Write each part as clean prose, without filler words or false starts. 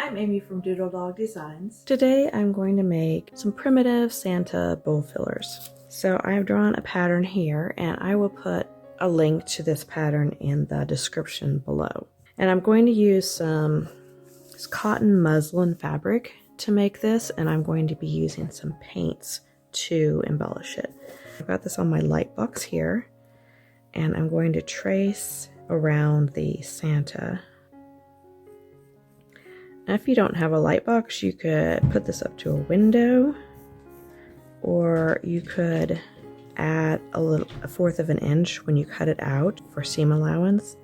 I'm Amy from Doodle Dog Designs. Today I'm going to make some primitive Santa bowl fillers. So I have drawn a pattern here, and I will put a link to this pattern in the description below. And I'm going to use some cotton muslin fabric to make this, and I'm going to be using some paints to embellish it. I've got this on my light box here, and I'm going to trace around the Santa. Now, if you don't have a light box, you could put this up to a window, or you could add a fourth of an inch when you cut it out for seam allowance.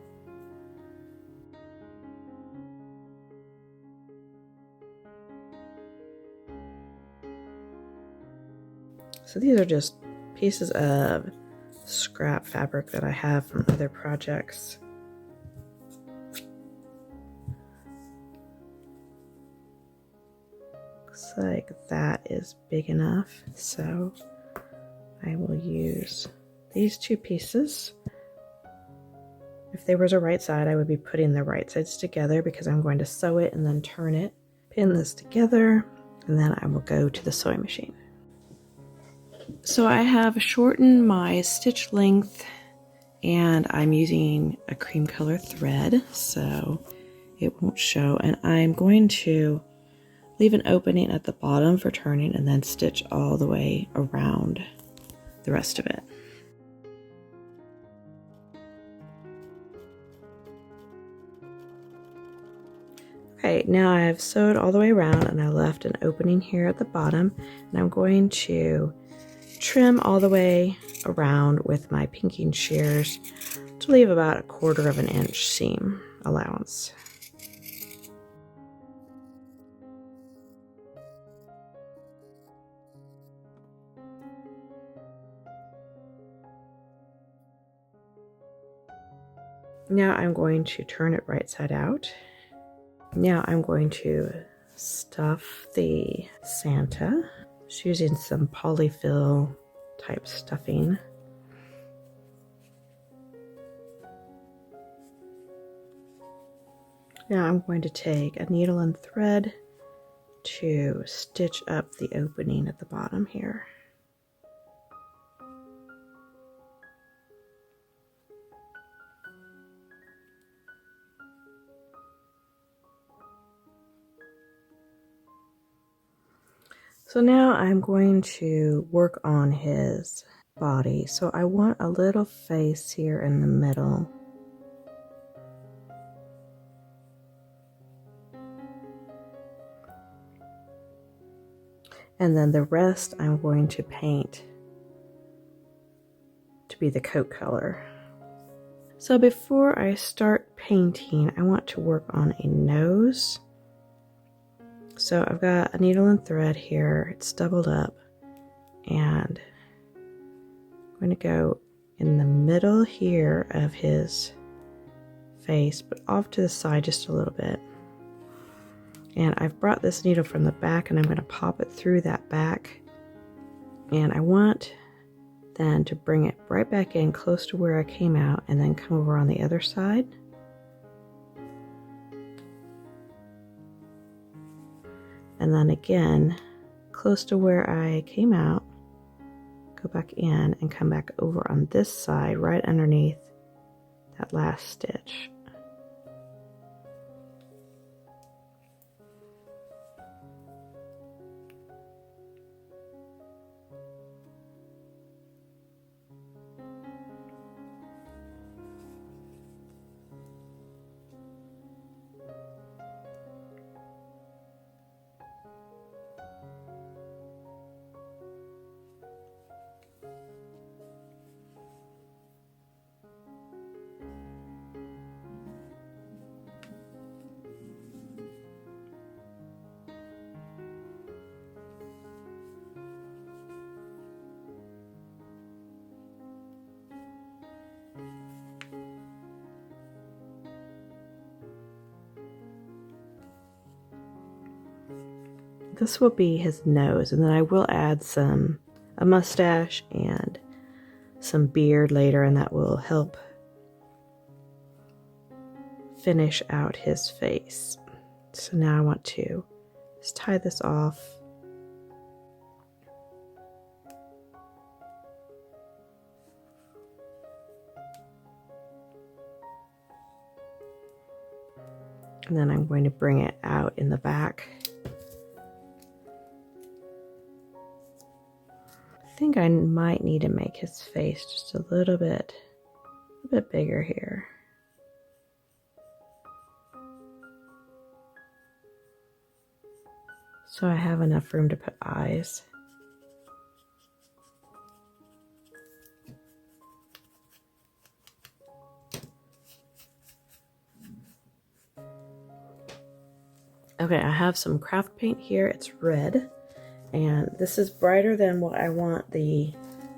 So these are just pieces of scrap fabric that I have from other projects. Looks like that is big enough, so I will use these two pieces. If there was a right side, I would be putting the right sides together because I'm going to sew it and then turn it, pin this together, and then I will go to the sewing machine. So I have shortened my stitch length, and I'm using a cream color thread so it won't show, and I'm going to leave an opening at the bottom for turning and then stitch all the way around the rest of it. Okay, now I've sewed all the way around and I left an opening here at the bottom, and I'm going to trim all the way around with my pinking shears to leave about 1/4 of an inch seam allowance. Now I'm going to turn it right side out. Now I'm going to stuff the Santa, just using some polyfill type stuffing. Now I'm going to take a needle and thread to stitch up the opening at the bottom here. So now I'm going to work on his body. So I want a little face here in the middle. And then the rest I'm going to paint to be the coat color. So before I start painting, I want to work on a nose. So I've got a needle and thread here, it's doubled up, and I'm going to go in the middle here of his face, but off to the side just a little bit. And I've brought this needle from the back, and I'm going to pop it through that back, and I want then to bring it right back in close to where I came out and then come over on the other side. And then again, close to where I came out, go back in and come back over on this side, right underneath that last stitch. This will be his nose, and then I will add a mustache and some beard later, and that will help finish out his face. So now I want to just tie this off. And then I'm going to bring it out in the back. I think I might need to make his face just a little bit bigger here. So I have enough room to put eyes. Okay, I have some craft paint here. It's red, and this is brighter than what I want the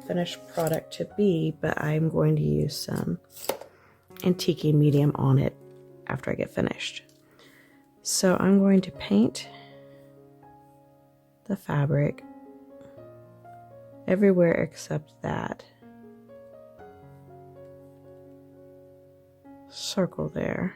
finished product to be, but I'm going to use some antique medium on it after I get finished. So I'm going to paint the fabric everywhere except that circle there.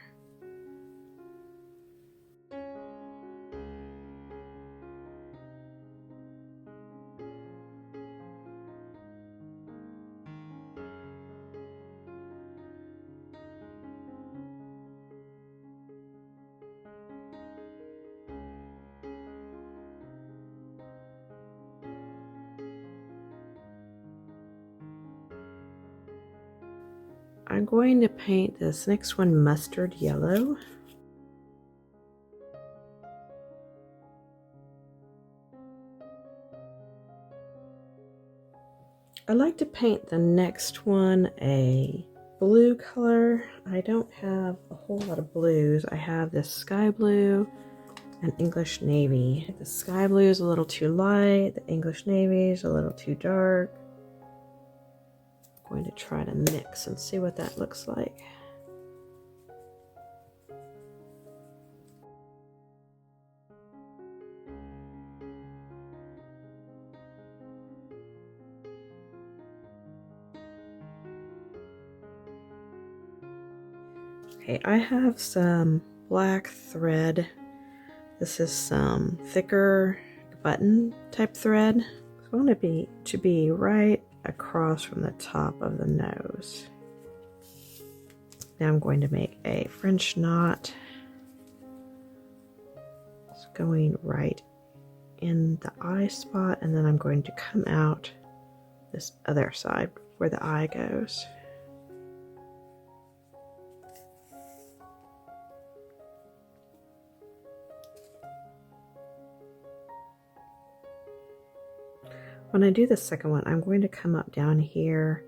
I'm going to paint this next one mustard yellow. I like to paint the next one a blue color. I don't have a whole lot of blues. I have this sky blue and English navy. The sky blue is a little too light. The English navy is a little too dark. I'm going to try to mix and see what that looks like. Okay, I have some black thread. This is some thicker button type thread. I want it to be right across from the top of the nose. Now I'm going to make a French knot. It's going right in the eye spot, and then I'm going to come out this other side where the eye goes. When I do the second one, I'm going to come up down here.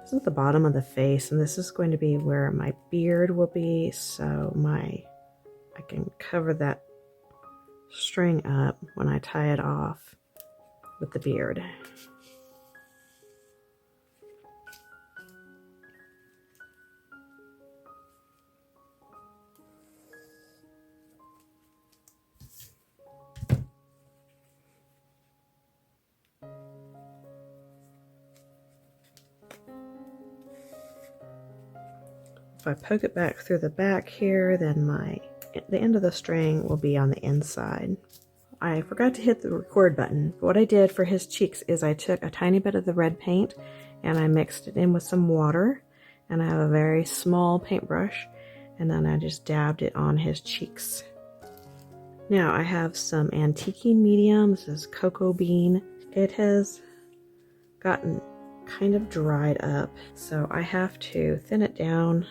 This is the bottom of the face, and this is going to be where my beard will be, so I can cover that string up when I tie it off with the beard. If I poke it back through the back here, then the end of the string will be on the inside. I forgot to hit the record button, but what I did for his cheeks is I took a tiny bit of the red paint and I mixed it in with some water, and I have a very small paintbrush, and then I just dabbed it on his cheeks. Now I have some antique medium. This is cocoa bean. It has gotten kind of dried up, so I have to thin it down.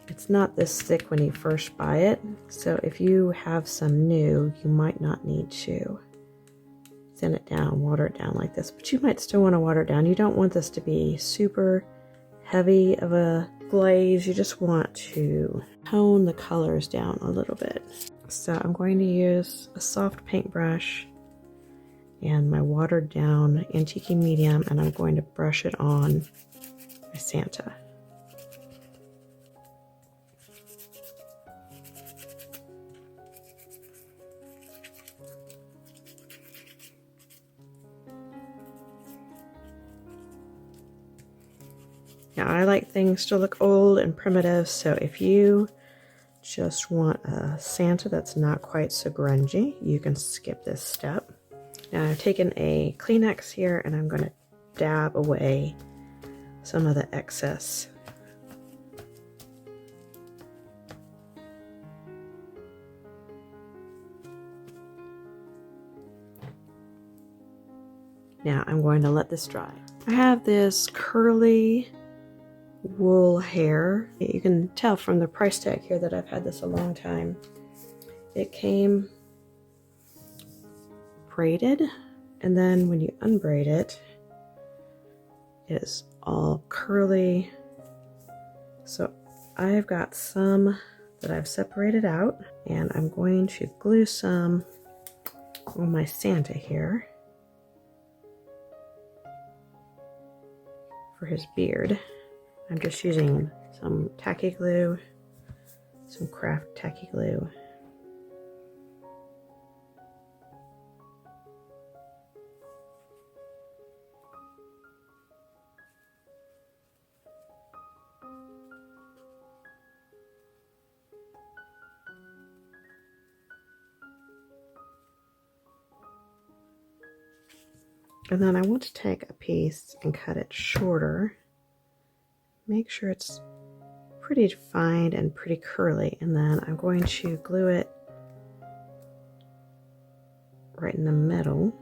It's not this thick when you first buy it, so if you have some new, you might not need to thin it down, water it down like this, but you might still want to water it down. You don't want this to be super heavy of a glaze. You just want to tone the colors down a little bit. So I'm going to use a soft paintbrush and my watered down antique medium, and I'm going to brush it on my Santa. Now I like things to look old and primitive, so if you just want a Santa that's not quite so grungy, you can skip this step. Now I've taken a Kleenex here and I'm going to dab away some of the excess. Now I'm going to let this dry. I have this curly wool hair. You can tell from the price tag here that I've had this a long time. It came braided, and then when you unbraid it, it is all curly. So I've got some that I've separated out, and I'm going to glue some on my Santa here for his beard. I'm just using some tacky glue, some craft tacky glue. And then I want to take a piece and cut it shorter. Make sure it's pretty defined and pretty curly, and then I'm going to glue it right in the middle.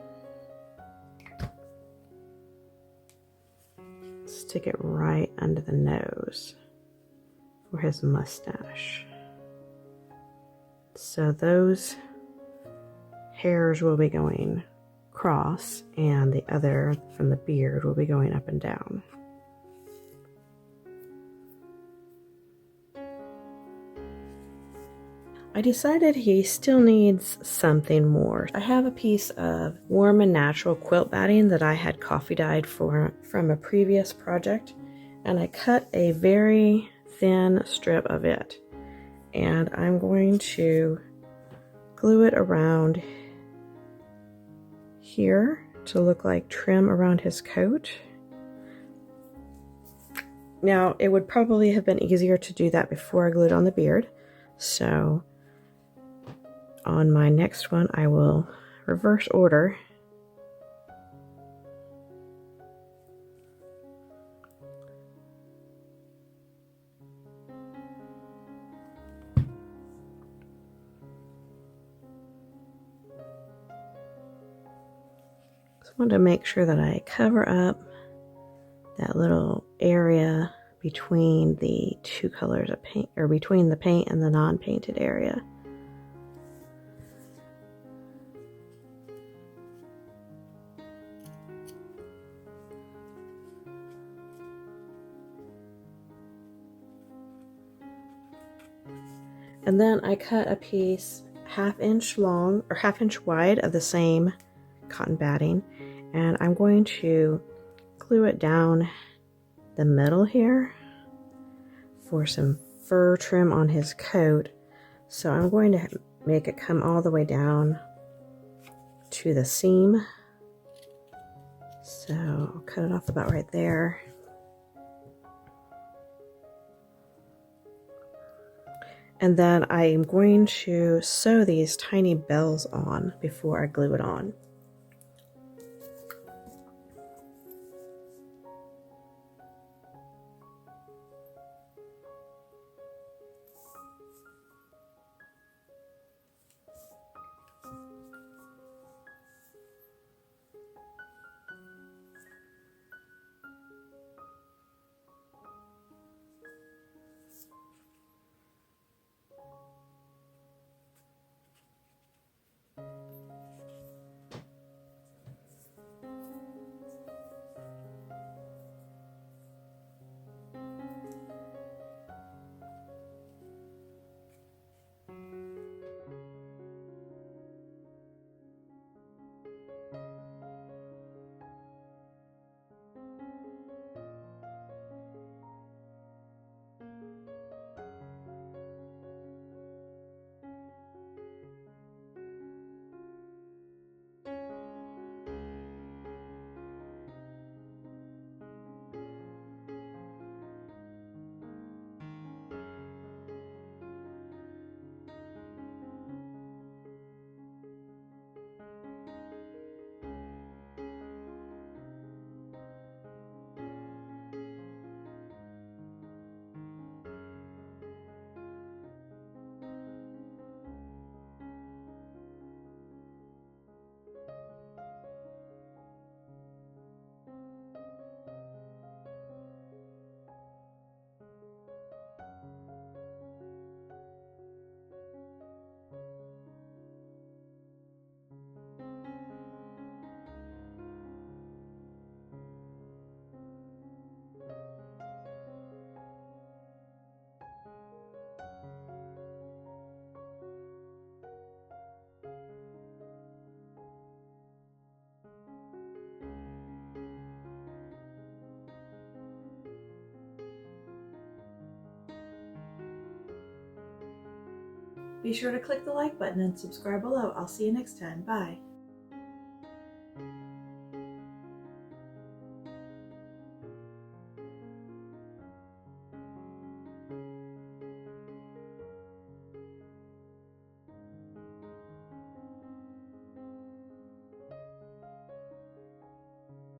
Stick it right under the nose for his mustache. So those hairs will be going across, and the other from the beard will be going up and down. I decided he still needs something more. I have a piece of warm and natural quilt batting that I had coffee dyed from a previous project, and I cut a very thin strip of it, and I'm going to glue it around here to look like trim around his coat. Now, it would probably have been easier to do that before I glued on the beard, so on my next one, I will reverse order. Just want to make sure that I cover up that little area between the two colors of paint, or between the paint and the non-painted area. And then I cut a piece 1/2 inch long or 1/2 inch wide of the same cotton batting, and I'm going to glue it down the middle here for some fur trim on his coat. So I'm going to make it come all the way down to the seam. So I'll cut it off about right there. And then I'm going to sew these tiny bells on before I glue it on. Be sure to click the like button and subscribe below. I'll see you next time. Bye.